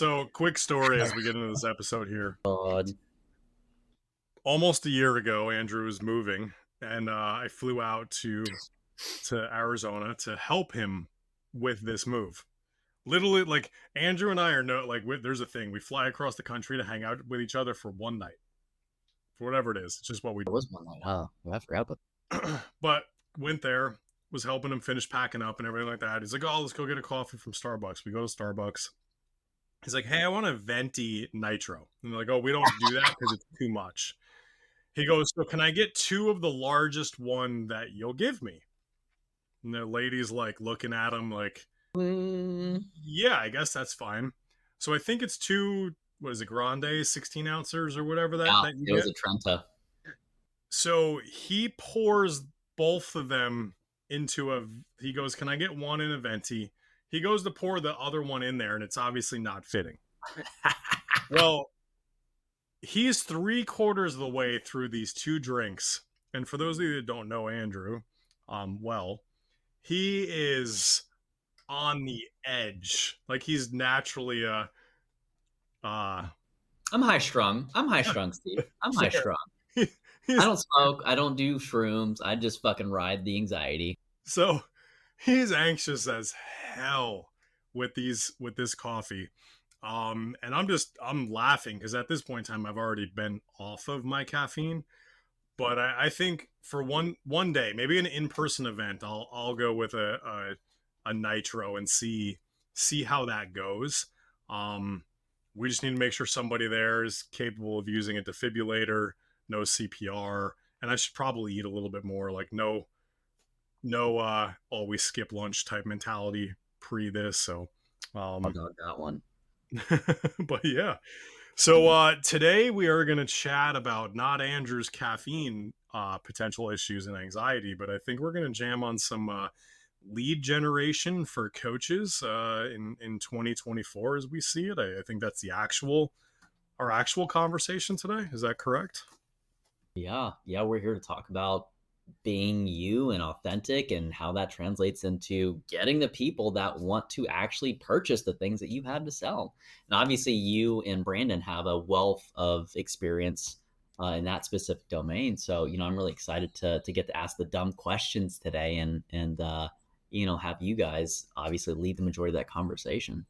So, quick story as we get into this episode here. God. Almost a year ago, Andrew was moving, and I flew out to Arizona to help him with this move. Literally, like Andrew and I are no like. There's a thing we fly across the country to hang out with each other for one night, for whatever it is. It's just what we There do. was one night. Oh, I forgot about But went there, was helping him finish packing up and everything like that. He's like, "Oh, let's go get a coffee from Starbucks." We go to Starbucks. He's like, "Hey, I want a venti nitro." And they're like, "Oh, we don't do that because it's too much." He goes, "So can I get two of the largest one that you'll give me?" And the lady's like looking at him like, Mm, "Yeah, I guess that's fine." So I think it's two, what is it, grande 16 ounces or whatever yeah, that you it was get. a Trenta. So he pours both of them into a. He goes, "Can I get one in a venti?" He goes to pour the other one in there, and it's obviously not fitting. Well, he's three-quarters of the way through these two drinks, and for those of you that don't know Andrew, well, he is on the edge. Like he's naturally a uh I'm high strung. I'm high strung, Steve. I'm high fair. strung. I He's don't smoke. I don't do shrooms. I just fucking ride the anxiety. so he's anxious as hell with this coffee. And I'm laughing because at this point in time I've already been off of my caffeine. But I think for one day, maybe an in-person event, I'll go with a nitro and see how that goes. Um, we just need to make sure somebody there is capable of using a defibrillator, no CPR, and I should probably eat a little bit more. Like no always skip lunch type mentality pre this. So, Oh, um, dog, got one. but yeah, so today we are going to chat about not Andrew's caffeine potential issues and anxiety, but I think we're going to jam on some lead generation for coaches in 2024 as we see it. I think that's the our actual conversation today. Is that correct? Yeah, yeah, we're here to talk about being you and authentic and how that translates into getting the people that want to actually purchase the things that you have to sell. And obviously, you and Brandon have a wealth of experience in that specific domain. So, I'm really excited to get to ask the dumb questions today and have you guys obviously lead the majority of that conversation.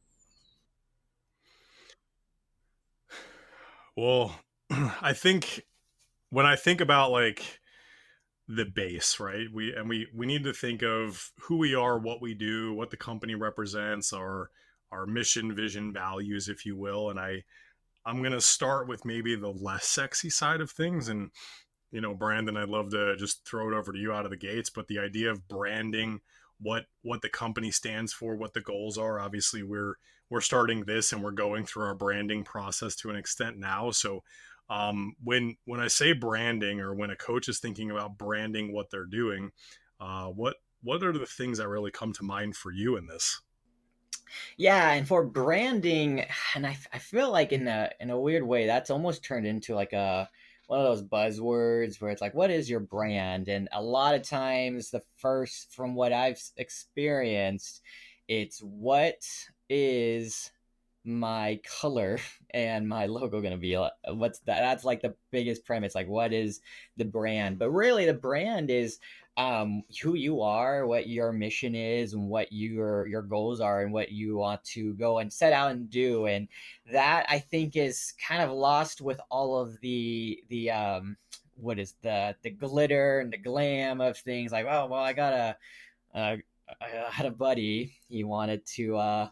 Well, I think when I think about like the base, right? We need to think of who we are, what we do, what the company represents, our mission, vision, values, if you will. And I'm gonna start with maybe the less sexy side of things. And Brandon, I'd love to just throw it over to you out of the gates. But the idea of branding, what the company stands for, what the goals are. Obviously, we're starting this and we're going through our branding process to an extent now. So when I say branding, or when a coach is thinking about branding what they're doing, what are the things that really come to mind for you in this? Yeah, and for branding, and I feel like in a weird way that's almost turned into like a one of those buzzwords where it's like, what is your brand? And a lot of times, the first from what I've experienced, it's what is my color and my logo going to be? What's that? That's like the biggest premise. Like, what is the brand? But really, the brand is who you are, what your mission is, and what your goals are, and what you want to go and set out and do. And that, I think, is kind of lost with all of the what is the glitter and the glam of things. Like, oh well, uh, I had a buddy. He wanted to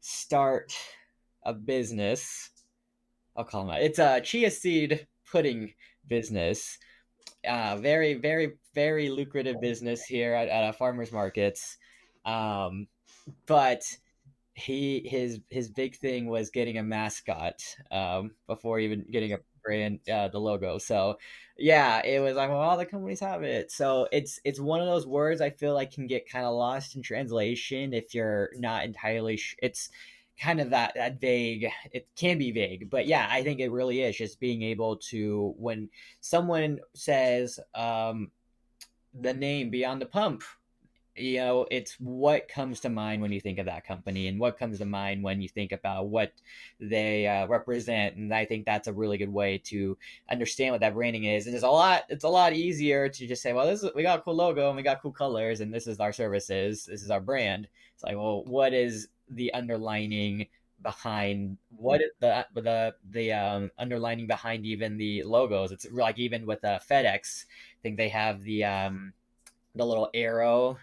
start a business. I'll call him out. It's a chia seed pudding business. Very, very, very lucrative business here at farmers markets. Um, but his big thing was getting a mascot before even getting a brand, the logo. So yeah, it was like, well, all the companies have it. So it's one of those words I feel like can get kind of lost in translation if you're not entirely it's kind of that vague. It can be vague, but yeah, I think it really is just being able to, when someone says the name Beyond the Pump, it's what comes to mind when you think of that company and what comes to mind when you think about what they represent. And I think that's a really good way to understand what that branding is. And it's a lot easier to just say, well, we got a cool logo and we got cool colors and this is our services, this is our brand. It's like, well, what is the underlining behind what is the underlining behind even the logos? It's like even with FedEx, I think they have the little arrow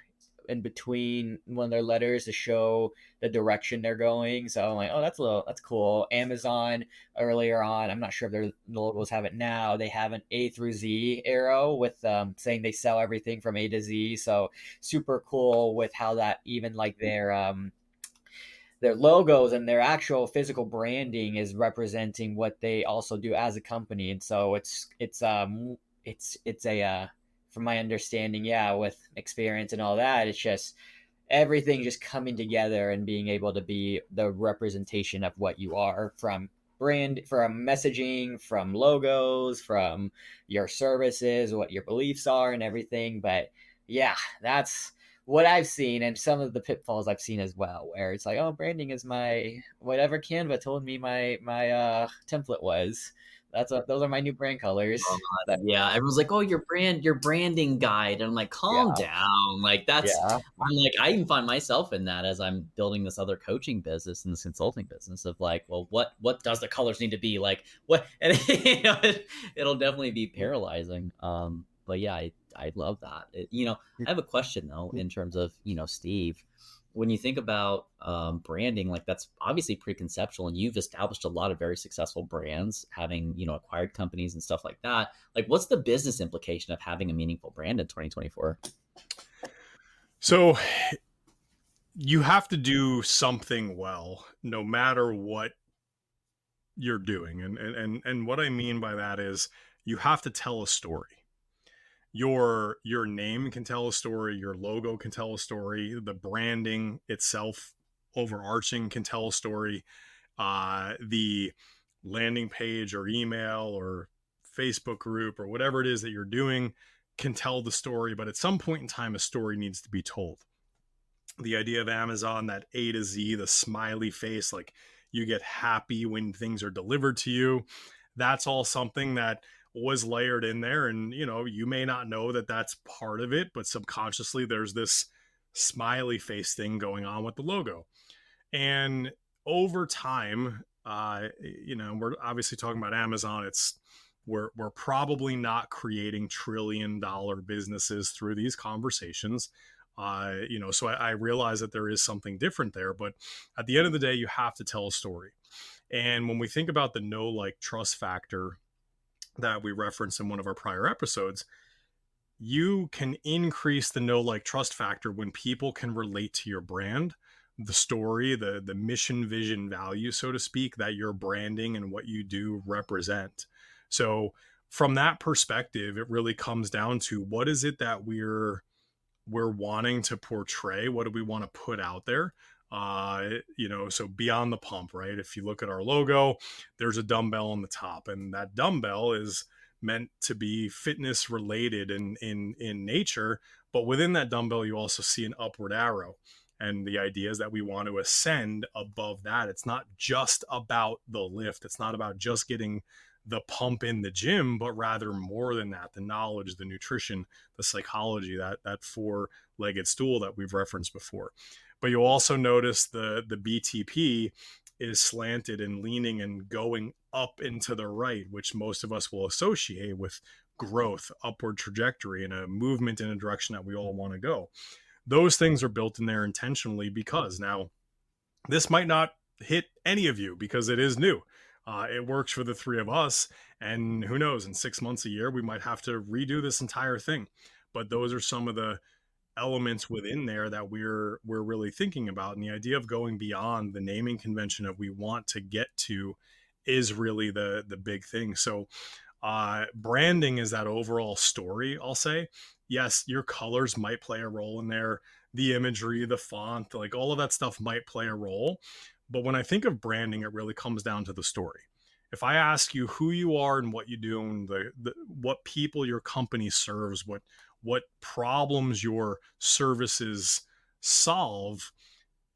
in between one of their letters to show the direction they're going. So I'm like, oh, that's cool. Amazon earlier on, I'm not sure if their logos have it now. They have an A through Z arrow with saying they sell everything from A to Z. So super cool with how that even like their logos and their actual physical branding is representing what they also do as a company. And so it's a from my understanding, yeah, with experience and all that, it's just everything just coming together and being able to be the representation of what you are, from messaging, from logos, from your services, what your beliefs are and everything. But yeah, that's what I've seen and some of the pitfalls I've seen as well, where it's like, oh, branding is my whatever Canva told me my template was. Those are my new brand colors. That, Yeah, everyone's like, "Oh, your branding guide," and I'm like, "Calm yeah, down." Like yeah, I'm like, I even find myself in that as I'm building this other coaching business and this consulting business of like, well, what does the colors need to be like? What, and it'll definitely be paralyzing. But yeah, I love that. I have a question though in terms of Steve, when you think about branding, like that's obviously preconceptual, and you've established a lot of very successful brands, having acquired companies and stuff like that. Like, what's the business implication of having a meaningful brand in 2024? So you have to do something well, no matter what you're doing. And what I mean by that is you have to tell a story. Your name can tell a story, your logo can tell a story, the branding itself overarching can tell a story. The landing page or email or Facebook group or whatever it is that you're doing can tell the story, but at some point in time a story needs to be told. The idea of Amazon, that A to Z, the smiley face, like you get happy when things are delivered to you, that's all something that was layered in there. And you may not know that that's part of it, but subconsciously there's this smiley face thing going on with the logo. And over time, we're obviously talking about Amazon. We're probably not creating $1 trillion businesses through these conversations. So I realize that there is something different there, but at the end of the day, you have to tell a story. And when we think about the know, like, trust factor that we referenced in one of our prior episodes, you can increase the know, like, trust factor when people can relate to your brand, the story, the mission, vision, value, so to speak, that your branding and what you do represent. So from that perspective, it really comes down to what is it that we're wanting to portray, what do we want to put out there. So beyond the pump, right? If you look at our logo, there's a dumbbell on the top, and that dumbbell is meant to be fitness related in nature, but within that dumbbell you also see an upward arrow, and the idea is that we want to ascend above that. It's not just about the lift, it's not about just getting the pump in the gym, but rather more than that, the knowledge, the nutrition, the psychology, that four-legged stool that we've referenced before. But you'll also notice the BTP is slanted and leaning and going up into the right, which most of us will associate with growth, upward trajectory, and a movement in a direction that we all want to go. Those things are built in there intentionally, because now this might not hit any of you because it is new. It works for the three of us, and who knows, in 6 months, a year, we might have to redo this entire thing. But those are some of the elements within there that we're really thinking about. And the idea of going beyond the naming convention of we want to get to is really the big thing. So branding is that overall story, I'll say. Yes, your colors might play a role in there, the imagery, the font, like all of that stuff might play a role. But when I think of branding, it really comes down to the story. If I ask you who you are and what you do and what people your company serves, what problems your services solve,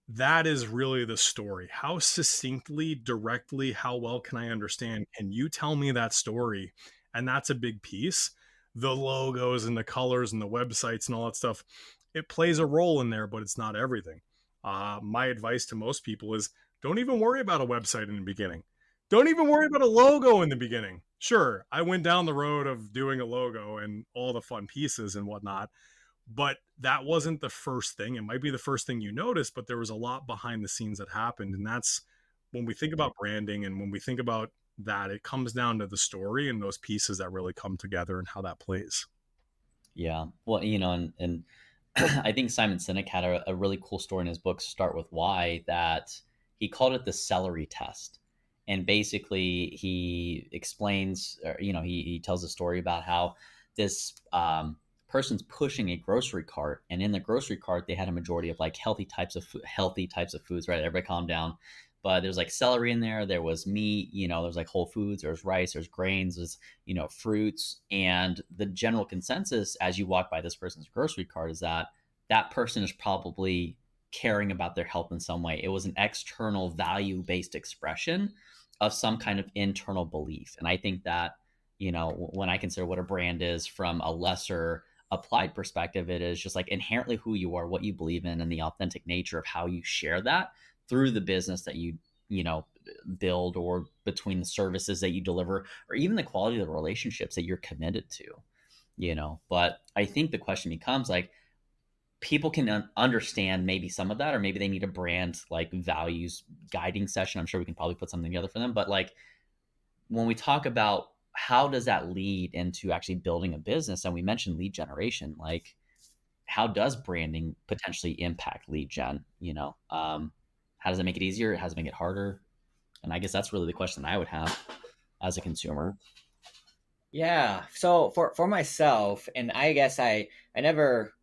that is really the story. How succinctly, directly, how well can I understand? Can you tell me that story? And that's a big piece. The logos and the colors and the websites and all that stuff, it plays a role in there, but it's not everything. My advice to most people is don't even worry about a website in the beginning. Don't even worry about a logo in the beginning. Sure, I went down the road of doing a logo and all the fun pieces and whatnot, but that wasn't the first thing. It might be the first thing you noticed, but there was a lot behind the scenes that happened. And that's when we think about branding and when we think about that, it comes down to the story and those pieces that really come together and how that plays. Yeah. Well, and I think Simon Sinek had a really cool story in his book, Start With Why, that he called it the celery test. And basically, he explains, or, he tells a story about how this person's pushing a grocery cart, and in the grocery cart, they had a majority of like healthy types of foods, right? Everybody calm down. But there's like celery in there. There was meat. There's like whole foods. There's rice. There's grains. There's fruits. And the general consensus as you walk by this person's grocery cart is that that person is probably caring about their health in some way. It was an external value based expression of some kind of internal belief. And I think that, when I consider what a brand is from a lesser applied perspective, it is just like inherently who you are, what you believe in, and the authentic nature of how you share that through the business that you know, build, or between the services that you deliver, or even the quality of the relationships that you're committed to. But I think the question becomes like, people can understand maybe some of that, or maybe they need a brand like values guiding session. I'm sure we can probably put something together for them. But like, when we talk about how does that lead into actually building a business, and we mentioned lead generation, like how does branding potentially impact lead gen? How does it make it easier? How does it make it harder? And I guess that's really the question I would have as a consumer. Yeah. So for myself, and I guess I never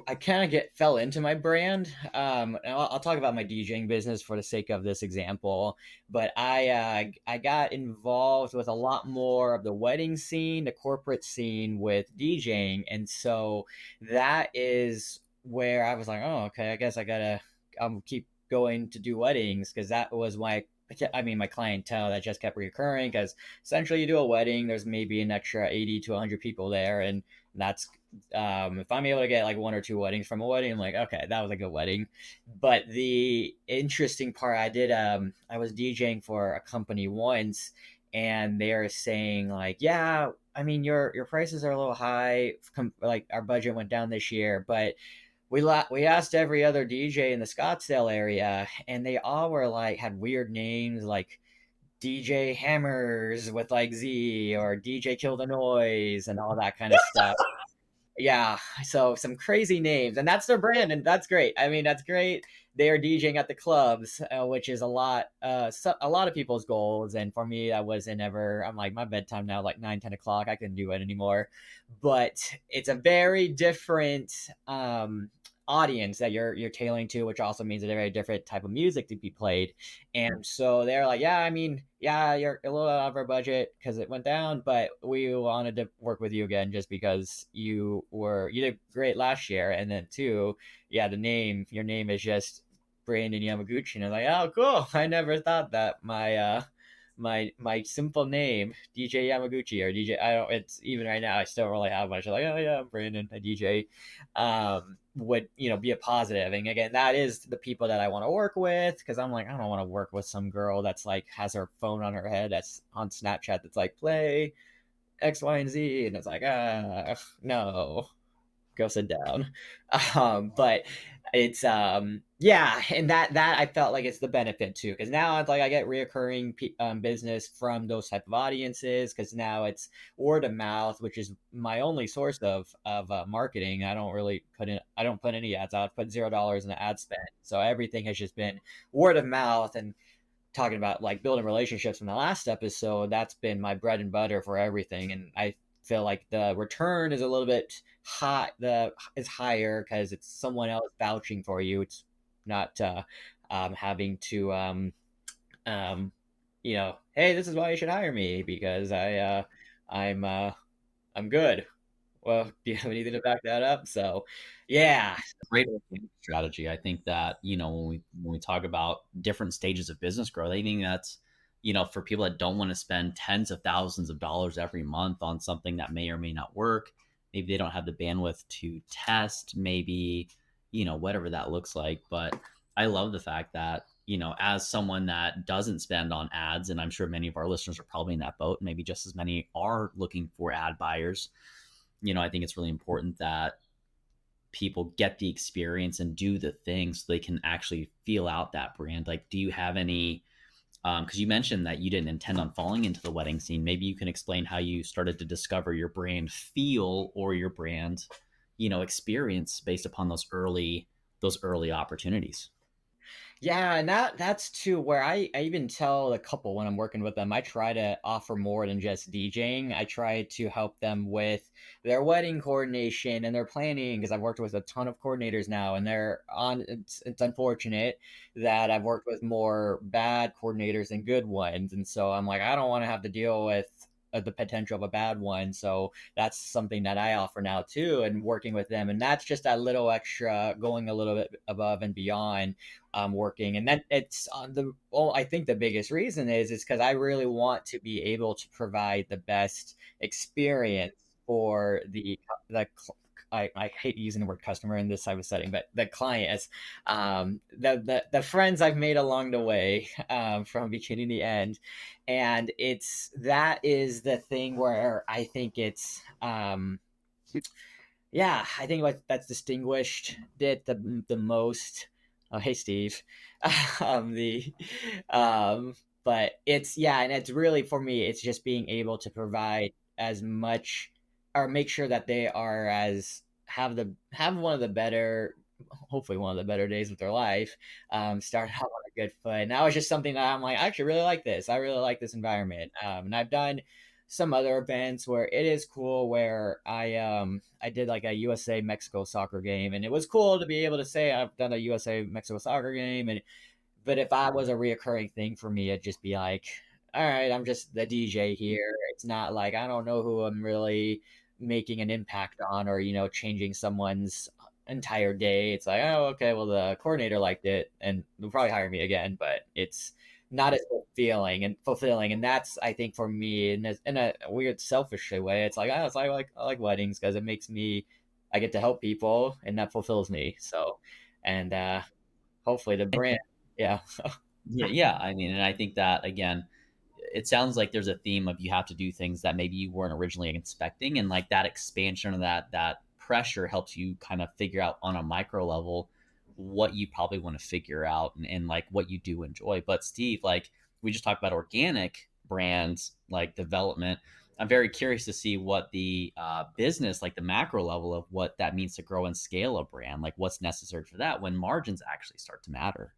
I kind of get fell into my brand. And I'll talk about my DJing business for the sake of this example. But I got involved with a lot more of the wedding scene, the corporate scene with DJing, and so that is where I was like, oh, okay, I guess I gotta keep going to do weddings, because that was my clientele that just kept reoccurring. Because essentially, you do a wedding, there's maybe an extra 80 to 100 people there, and that's if I'm able to get like one or two weddings from a wedding, I'm like, okay, that was a good wedding. But the interesting part, I was DJing for a company once, and they're saying like, yeah, I mean, your prices are a little high. Like our budget went down this year, but we asked every other DJ in the Scottsdale area, and they all were like had weird names like DJ Hammers with like Z, or DJ Kill the Noise, and all that kind of stuff. Yeah, so some crazy names, and that's their brand, and that's great. I mean, that's great. They are DJing at the clubs, which is a lot of people's goals. And for me, that wasn't ever. I'm like, my bedtime now, like 9, 10 o'clock. I couldn't do it anymore. But it's a very different audience that you're tailoring to, which also means a very different type of music to be played. And so they're like, yeah, I mean, yeah, you're a little out of our budget because it went down, but we wanted to work with you again just because you did great last year. And then two, yeah, your name is just Brandon Yamaguchi. And I'm like, oh, cool. I never thought that my simple name, DJ Yamaguchi, or DJ, I don't, it's even right now, I still really have much. Like, oh yeah, I'm Brandon, a DJ, would, be a positive. And again, that is the people that I want to work with, because I'm like, I don't want to work with some girl that's like, has her phone on her head, that's on Snapchat, that's like, play X, Y, and Z. And it's like, no, go sit down. But it's yeah, and that I felt like it's the benefit too, because now it's like I get reoccurring business from those type of audiences, because now it's word of mouth, which is my only source of marketing. I don't put any ads out. I put $0 in the ad spend, so everything has just been word of mouth. And talking about like building relationships in the last episode, that's been my bread and butter for everything. And I feel like the return is a little bit high, is higher, because it's someone else vouching for you. It's not having to um, hey, this is why you should hire me, because I'm good. Well, do you have anything to back that up? So, yeah. Great organic strategy. I think that, when we talk about different stages of business growth, I think that's, for people that don't want to spend tens of thousands of dollars every month on something that may or may not work. Maybe they don't have the bandwidth to test, maybe, whatever that looks like. But I love the fact that, as someone that doesn't spend on ads, and I'm sure many of our listeners are probably in that boat, maybe just as many are looking for ad buyers. I think it's really important that people get the experience and do the things so they can actually feel out that brand. Like, do you have any, because you mentioned that you didn't intend on falling into the wedding scene. Maybe you can explain how you started to discover your brand feel or your brand, experience based upon those early opportunities. Yeah, and that's too where I even tell the couple when I'm working with them, I try to offer more than just DJing. I try to help them with their wedding coordination and their planning because I've worked with a ton of coordinators now, and it's unfortunate that I've worked with more bad coordinators than good ones, and so I'm like I don't want to have to deal with the potential of a bad one. So that's something that I offer now too, and working with them, and that's just a little extra, going a little bit above and beyond working. And then it's I think the biggest reason is because I really want to be able to provide the best experience for the I hate using the word customer in this type of setting, but the clients, the friends I've made along the way, from beginning to end, and that is the thing where I think yeah, I think what that's distinguished it the most. Oh, hey, Steve. The but it's yeah, and it's really for me, it's just being able to provide as much or make sure that they are as have one of the better, hopefully one of the better days of their life. Start out on a good foot. And that was just something that I'm like, I actually really like this. I really like this environment. And I've done some other events where it is cool where I did like a USA Mexico soccer game, and it was cool to be able to say I've done a USA Mexico soccer game. And but if I was a reoccurring thing for me, it'd just be like, all right, I'm just the DJ here. It's not like I don't know who I'm really making an impact on, or changing someone's entire day. It's like, oh, okay, well the coordinator liked it and they'll probably hire me again, but it's not as fulfilling. And that's, I think, for me, in a weird selfish way, it's like, oh, I like weddings because it makes me, I get to help people and that fulfills me. So, and hopefully the brand, yeah. Yeah, yeah. I mean, and I think that again, it sounds like there's a theme of you have to do things that maybe you weren't originally expecting, and like that expansion of that pressure helps you kind of figure out on a micro level what you probably want to figure out, and like what you do enjoy. But Steve, like we just talked about organic brands like development. I'm very curious to see what the business, like the macro level of what that means to grow and scale a brand, like what's necessary for that when margins actually start to matter.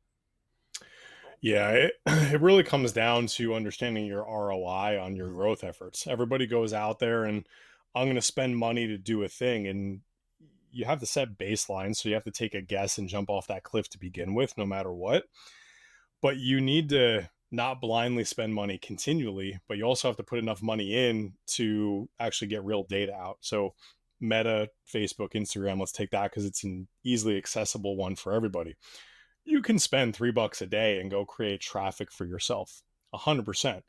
Yeah, it really comes down to understanding your ROI on your growth efforts. Everybody goes out there and I'm going to spend money to do a thing. And you have to set baselines. So you have to take a guess and jump off that cliff to begin with, no matter what. But you need to not blindly spend money continually, but you also have to put enough money in to actually get real data out. So Meta, Facebook, Instagram, let's take that because it's an easily accessible one for everybody. You can spend $3 a day and go create traffic for yourself 100%,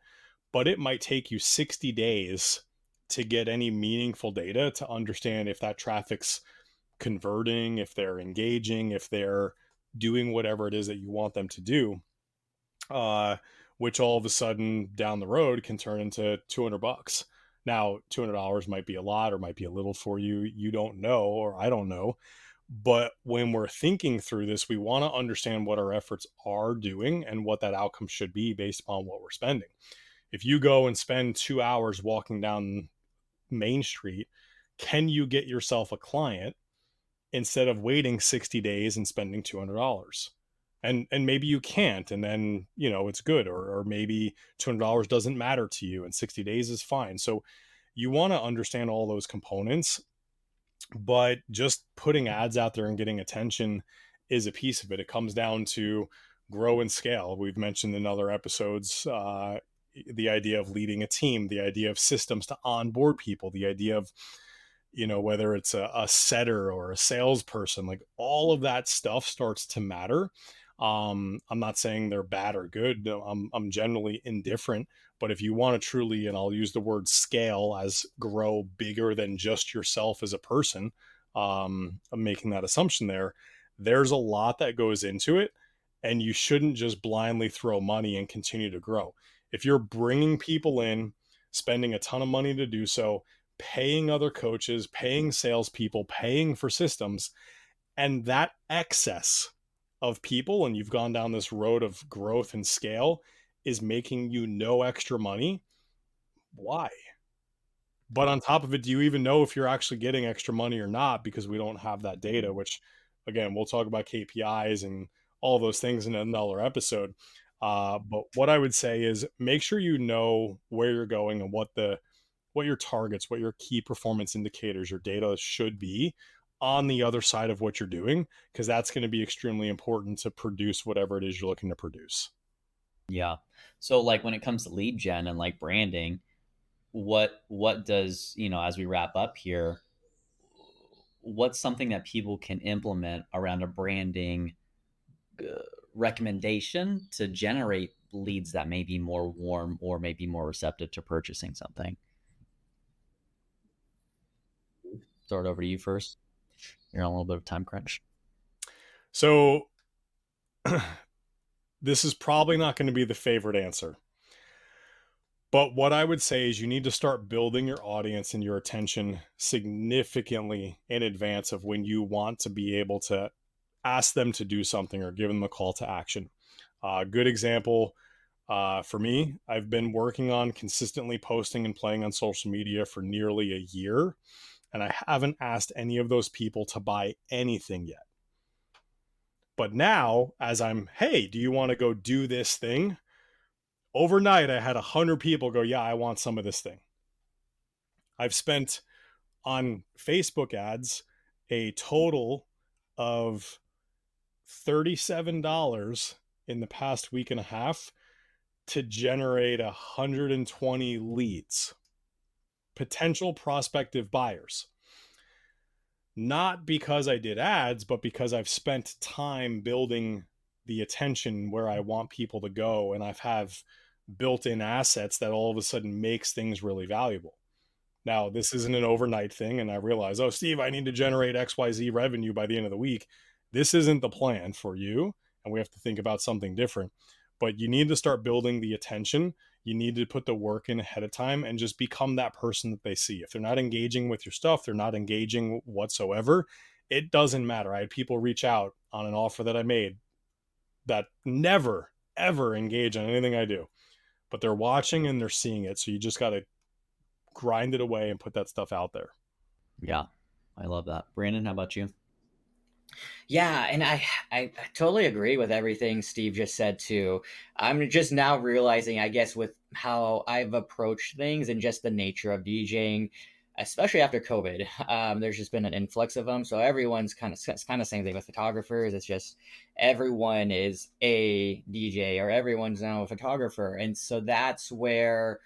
but it might take you 60 days to get any meaningful data to understand if that traffic's converting, if they're engaging, if they're doing whatever it is that you want them to do, uh, which all of a sudden down the road can turn into $200. Now, $200 might be a lot or might be a little for you. You don't know, or I don't know. But when we're thinking through this, we want to understand what our efforts are doing and what that outcome should be based upon what we're spending. If you go and spend 2 hours walking down Main Street, can you get yourself a client instead of waiting 60 days and spending $200? And maybe you can't, and then it's good, or maybe $200 doesn't matter to you and 60 days is fine. So you want to understand all those components, but just putting ads out there and getting attention is a piece of it. It comes down to grow and scale. We've mentioned in other episodes the idea of leading a team, the idea of systems to onboard people, the idea of whether it's a setter or a salesperson, like all of that stuff starts to matter. I'm not saying they're bad or good. No, I'm generally indifferent. But if you want to truly, and I'll use the word scale as grow bigger than just yourself as a person, I'm making that assumption there. There's a lot that goes into it, and you shouldn't just blindly throw money and continue to grow. If you're bringing people in, spending a ton of money to do so, paying other coaches, paying salespeople, paying for systems, and that excess of people, and you've gone down this road of growth and scale, is making you no extra money, why? But on top of it, do you even know if you're actually getting extra money or not? Because we don't have that data, which again, we'll talk about KPIs and all those things in another episode. But what I would say is make sure you know where you're going and what your targets, what your key performance indicators, your data should be on the other side of what you're doing, because that's going to be extremely important to produce whatever it is you're looking to produce. Yeah. So like when it comes to lead gen and like branding, what does, as we wrap up here, what's something that people can implement around a branding uh, recommendation to generate leads that may be more warm or maybe more receptive to purchasing something? Throw it over to you first. You're on a little bit of time crunch. So this is probably not going to be the favorite answer. But what I would say is you need to start building your audience and your attention significantly in advance of when you want to be able to ask them to do something or give them a call to action. Good example for me, I've been working on consistently posting and playing on social media for nearly a year, and I haven't asked any of those people to buy anything yet. But now, as hey, do you want to go do this thing? Overnight, I had 100 people go, yeah, I want some of this thing. I've spent on Facebook ads a total of $37 in the past week and a half to generate 120 leads, potential prospective buyers. Not because I did ads, but because I've spent time building the attention where I want people to go, and I've have built-in assets that all of a sudden makes things really valuable. Now, this isn't an overnight thing, and I realize, oh, Steve, I need to generate XYZ revenue by the end of the week. This isn't the plan for you, and we have to think about something different. But you need to start building the attention. You need to put the work in ahead of time and just become that person that they see. If they're not engaging with your stuff, they're not engaging whatsoever, it doesn't matter. I had people reach out on an offer that I made that never, ever engage on anything I do, but they're watching and they're seeing it. So you just got to grind it away and put that stuff out there. Yeah, I love that. Brandon, how about you? Yeah, and I totally agree with everything Steve just said too. I'm just now realizing, I guess, with how I've approached things and just the nature of DJing, especially after COVID. There's just been an influx of them, so everyone's kind of same thing with photographers. It's just everyone is a DJ or everyone's now a photographer, and so that's where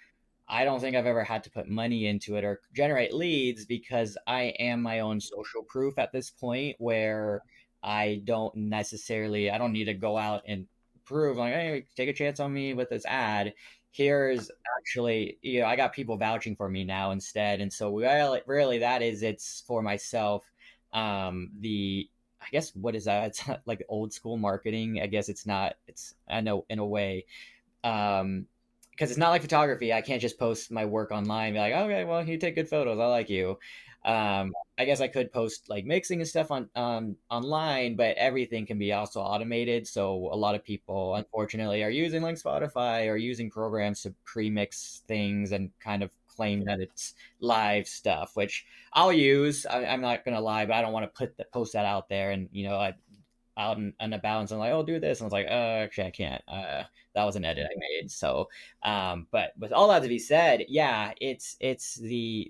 I don't think I've ever had to put money into it or generate leads because I am my own social proof at this point where I don't need to go out and prove like, hey, take a chance on me with this ad. Here's actually, I got people vouching for me now instead. And so really that is, it's for myself. I guess, what is that? It's like old school marketing. I guess I know in a way, because it's not like photography. I can't just post my work online and be like, okay, well, you take good photos. I like you. I guess I could post like mixing and stuff on online, but everything can be also automated. So a lot of people, unfortunately, are using like Spotify or using programs to pre-mix things and kind of claim that it's live stuff, which I'll use. I'm not gonna lie, but I don't want to post that out there. And out and about and so I'm like, oh, do this. And I was like, actually, I can't. That was an edit I made. So, but with all that to be said, yeah, it's the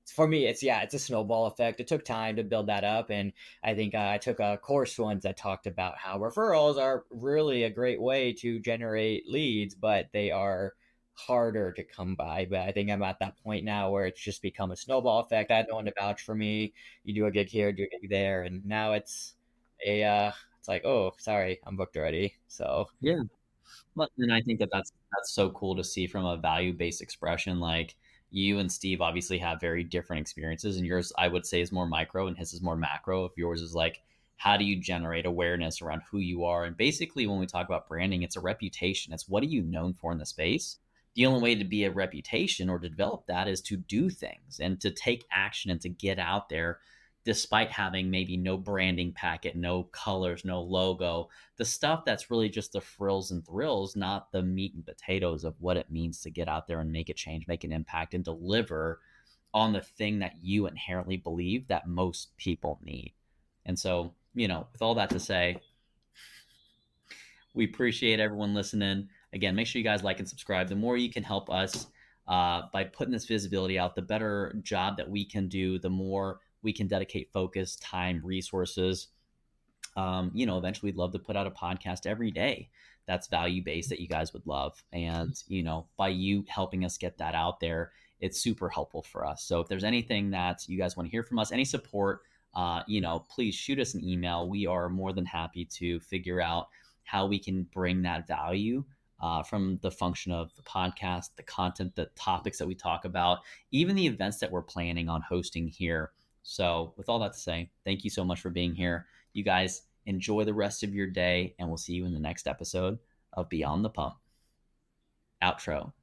for me, it's a snowball effect. It took time to build that up, and I think I took a course once that talked about how referrals are really a great way to generate leads, but they are harder to come by. But I think I'm at that point now where it's just become a snowball effect. I had no one to vouch for me. You do a gig here, do a gig there, and now a it's like, oh, sorry, I'm booked already. So Yeah. But and I think that that's so cool to see from a value-based expression. Like you and Steve obviously have very different experiences, and yours I would say is more micro, and his is more macro. If yours is like, how do you generate awareness around who you are? And basically, when we talk about branding, it's a reputation. It's what are you known for in the space. The only way to be a reputation or to develop that is to do things and to take action and to get out there, despite having maybe no branding packet, no colors, no logo, the stuff that's really just the frills and thrills, not the meat and potatoes of what it means to get out there and make a change, make an impact, and deliver on the thing that you inherently believe that most people need. And so, with all that to say, we appreciate everyone listening. Again, make sure you guys like and subscribe. The more you can help us by putting this visibility out, the better job that we can do, the more we can dedicate focus, time, resources. Eventually we'd love to put out a podcast every day that's value based that you guys would love. And, by you helping us get that out there, it's super helpful for us. So if there's anything that you guys want to hear from us, any support, please shoot us an email. We are more than happy to figure out how we can bring that value from the function of the podcast, the content, the topics that we talk about, even the events that we're planning on hosting here. So with all that to say, thank you so much for being here. You guys enjoy the rest of your day, and we'll see you in the next episode of Beyond the Pump. Outro.